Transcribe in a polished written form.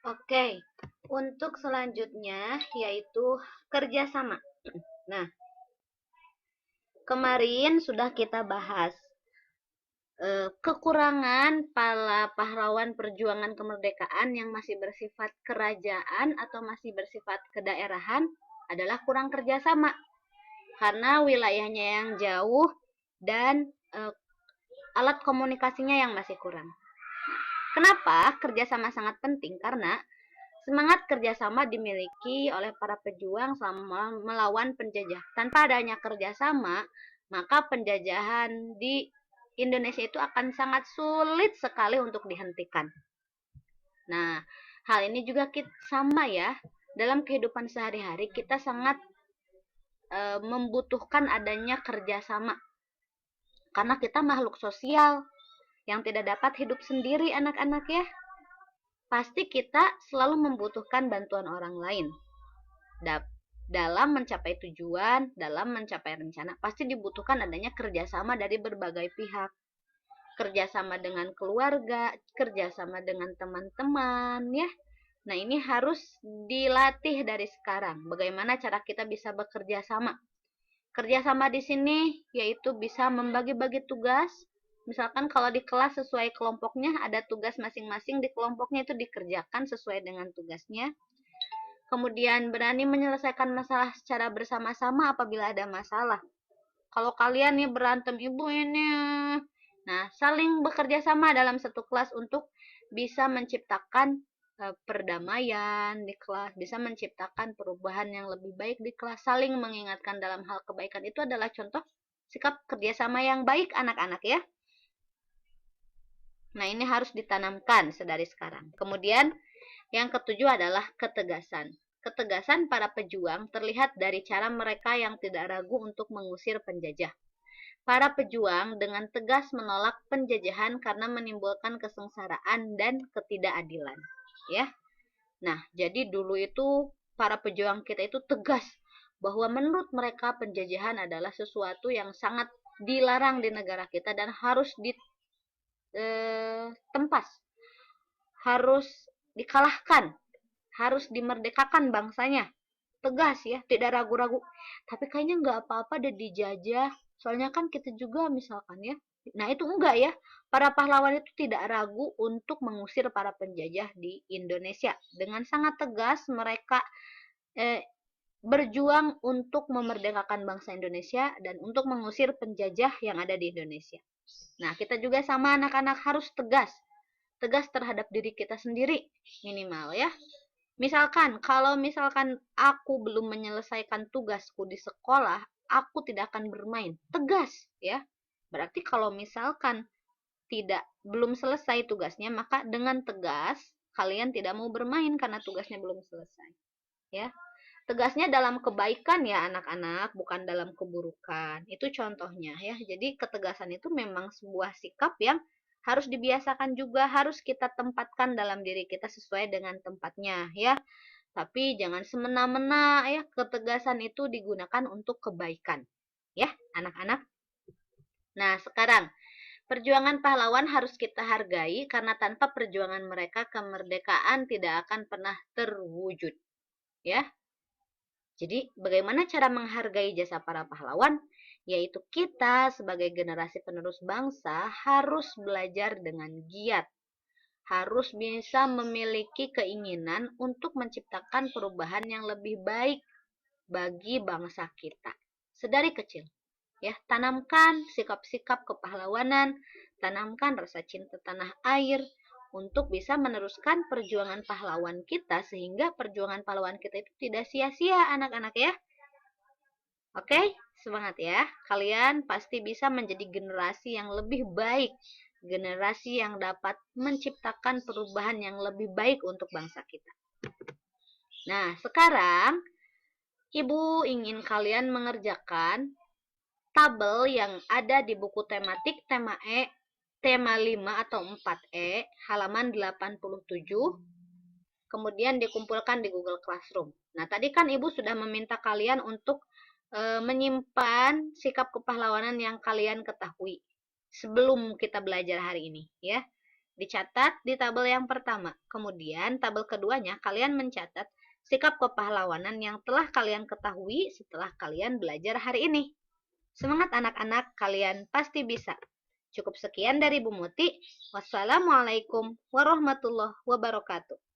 Oke, untuk selanjutnya yaitu kerjasama. Nah, kemarin sudah kita bahas kekurangan para pahlawan perjuangan kemerdekaan yang masih bersifat kerajaan atau masih bersifat kedaerahan adalah kurang kerjasama karena wilayahnya yang jauh dan alat komunikasinya yang masih kurang. Kenapa kerjasama sangat penting? Karena semangat kerjasama dimiliki oleh para pejuang selama melawan penjajah. Tanpa adanya kerjasama, maka penjajahan di Indonesia itu akan sangat sulit sekali untuk dihentikan. Nah, hal ini juga sama ya. Dalam kehidupan sehari-hari kita sangat membutuhkan adanya kerjasama. Karena kita makhluk sosial yang tidak dapat hidup sendiri anak-anak ya. Pasti kita selalu membutuhkan bantuan orang lain. Dalam mencapai tujuan, dalam mencapai rencana, pasti dibutuhkan adanya kerjasama dari berbagai pihak. Kerjasama dengan keluarga, kerjasama dengan teman-teman, ya. Nah, ini harus dilatih dari sekarang. Bagaimana cara kita bisa bekerja sama? Kerjasama di sini yaitu bisa membagi-bagi tugas. Misalkan kalau di kelas sesuai kelompoknya, ada tugas masing-masing di kelompoknya itu dikerjakan sesuai dengan tugasnya. Kemudian berani menyelesaikan masalah secara bersama-sama apabila ada masalah. Kalau kalian nih berantem ibu ini, nah saling bekerja sama dalam satu kelas untuk bisa menciptakan perdamaian di kelas, bisa menciptakan perubahan yang lebih baik di kelas, saling mengingatkan dalam hal kebaikan itu adalah contoh sikap kerjasama yang baik anak-anak ya. Nah ini harus ditanamkan sedari sekarang. Kemudian yang ketujuh adalah ketegasan. Ketegasan para pejuang terlihat dari cara mereka yang tidak ragu untuk mengusir penjajah. Para pejuang dengan tegas menolak penjajahan karena menimbulkan kesengsaraan dan ketidakadilan. Ya. Nah, jadi dulu itu para pejuang kita itu tegas bahwa menurut mereka penjajahan adalah sesuatu yang sangat dilarang di negara kita dan harus ditempas, harus dikalahkan, harus dimerdekakan bangsanya. Tegas ya, tidak ragu-ragu. Tapi kayaknya nggak apa-apa deh dijajah. Soalnya kan kita juga misalkan ya. Nah itu enggak ya. Para pahlawan itu tidak ragu untuk mengusir para penjajah di Indonesia. Dengan sangat tegas mereka eh, berjuang untuk memerdekakan bangsa Indonesia dan untuk mengusir penjajah yang ada di Indonesia. Nah kita juga sama anak-anak harus tegas. Tegas terhadap diri kita sendiri minimal ya. Misalkan, kalau misalkan aku belum menyelesaikan tugasku di sekolah, aku tidak akan bermain. Tegas, ya. Berarti kalau misalkan belum selesai tugasnya, maka dengan tegas kalian tidak mau bermain karena tugasnya belum selesai, ya. Tegasnya dalam kebaikan ya anak-anak, bukan dalam keburukan. Itu contohnya ya. Jadi ketegasan itu memang sebuah sikap yang harus dibiasakan juga, harus kita tempatkan dalam diri kita sesuai dengan tempatnya ya. Tapi jangan semena-mena ya, ketegasan itu digunakan untuk kebaikan. Ya, anak-anak. Nah, sekarang perjuangan pahlawan harus kita hargai karena tanpa perjuangan mereka kemerdekaan tidak akan pernah terwujud. Ya. Jadi, bagaimana cara menghargai jasa para pahlawan? Yaitu kita sebagai generasi penerus bangsa harus belajar dengan giat, harus bisa memiliki keinginan untuk menciptakan perubahan yang lebih baik bagi bangsa kita sedari kecil. Ya, tanamkan sikap-sikap kepahlawanan, tanamkan rasa cinta tanah air untuk bisa meneruskan perjuangan pahlawan kita sehingga perjuangan pahlawan kita itu tidak sia-sia anak-anak ya. Oke, semangat ya. Kalian pasti bisa menjadi generasi yang lebih baik, generasi yang dapat menciptakan perubahan yang lebih baik untuk bangsa kita. Nah, sekarang Ibu ingin kalian mengerjakan tabel yang ada di buku tematik tema E, tema 5 atau 4E, halaman 87, kemudian dikumpulkan di Google Classroom. Nah, tadi kan Ibu sudah meminta kalian untuk menyimpan sikap kepahlawanan yang kalian ketahui sebelum kita belajar hari ini, ya. dicatat di tabel yang pertama. Kemudian tabel keduanya kalian mencatat sikap kepahlawanan yang telah kalian ketahui setelah kalian belajar hari ini. Semangat anak-anak, kalian pasti bisa. Cukup sekian dari Bu Muti. Wassalamualaikum warahmatullahi wabarakatuh.